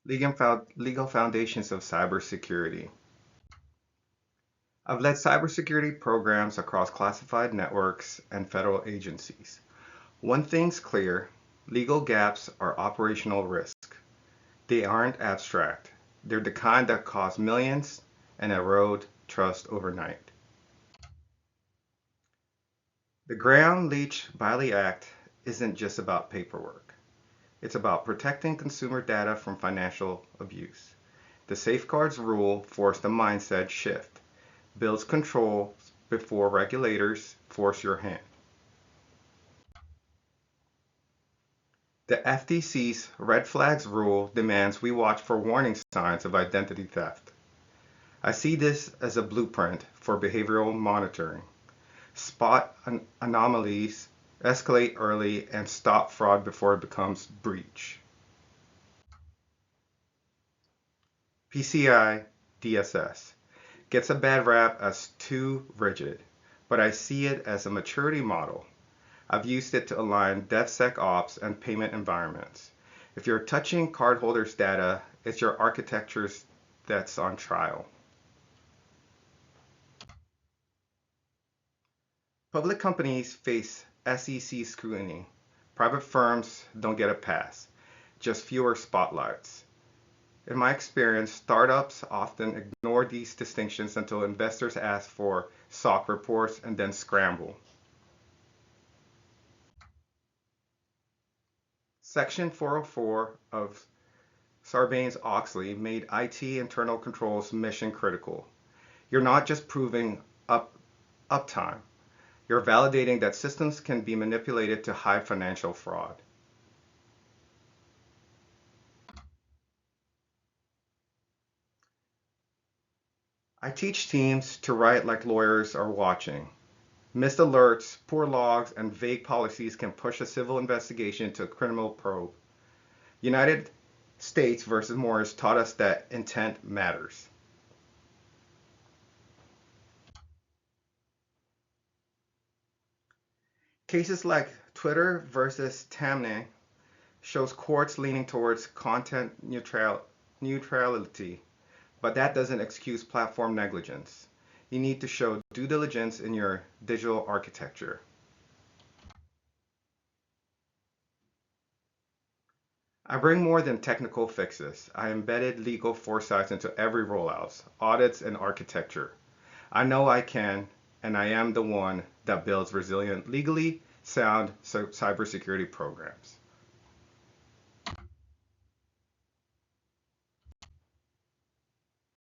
Legal foundations of cybersecurity. I've led cybersecurity programs across classified networks and federal agencies. One thing's clear, legal gaps are operational risk. They aren't abstract. They're the kind that cost millions and erode trust overnight. The Graham-Leach-Bliley Act isn't just about paperwork. It's about protecting consumer data from financial abuse. The Safeguards Rule forced a mindset shift, builds controls before regulators force your hand. The FTC's Red Flags Rule demands we watch for warning signs of identity theft. I see this as a blueprint for behavioral monitoring. Spot anomalies, escalate early, and stop fraud before it becomes breach. PCI DSS gets a bad rap as too rigid, but I see it as a maturity model. I've used it to align DevSecOps and payment environments. If you're touching cardholders' data, it's your architecture that's on trial. Public companies face SEC scrutiny. Private firms don't get a pass, just fewer spotlights. In my experience, startups often ignore these distinctions until investors ask for SOC reports and then scramble. Section 404 of Sarbanes-Oxley made IT internal controls mission critical. You're not just proving uptime, you're validating that systems can be manipulated to hide financial fraud. I teach teams to write like lawyers are watching. Missed alerts, poor logs, and vague policies can push a civil investigation to a criminal probe. United States versus Morris taught us that intent matters. Cases like Twitter versus Tamnay shows courts leaning towards content neutrality, but that doesn't excuse platform negligence. You need to show due diligence in your digital architecture. I bring more than technical fixes. I embedded legal foresights into every rollout, audits, and architecture. I know I can, and I am the one that builds resilient, legally sound cybersecurity programs.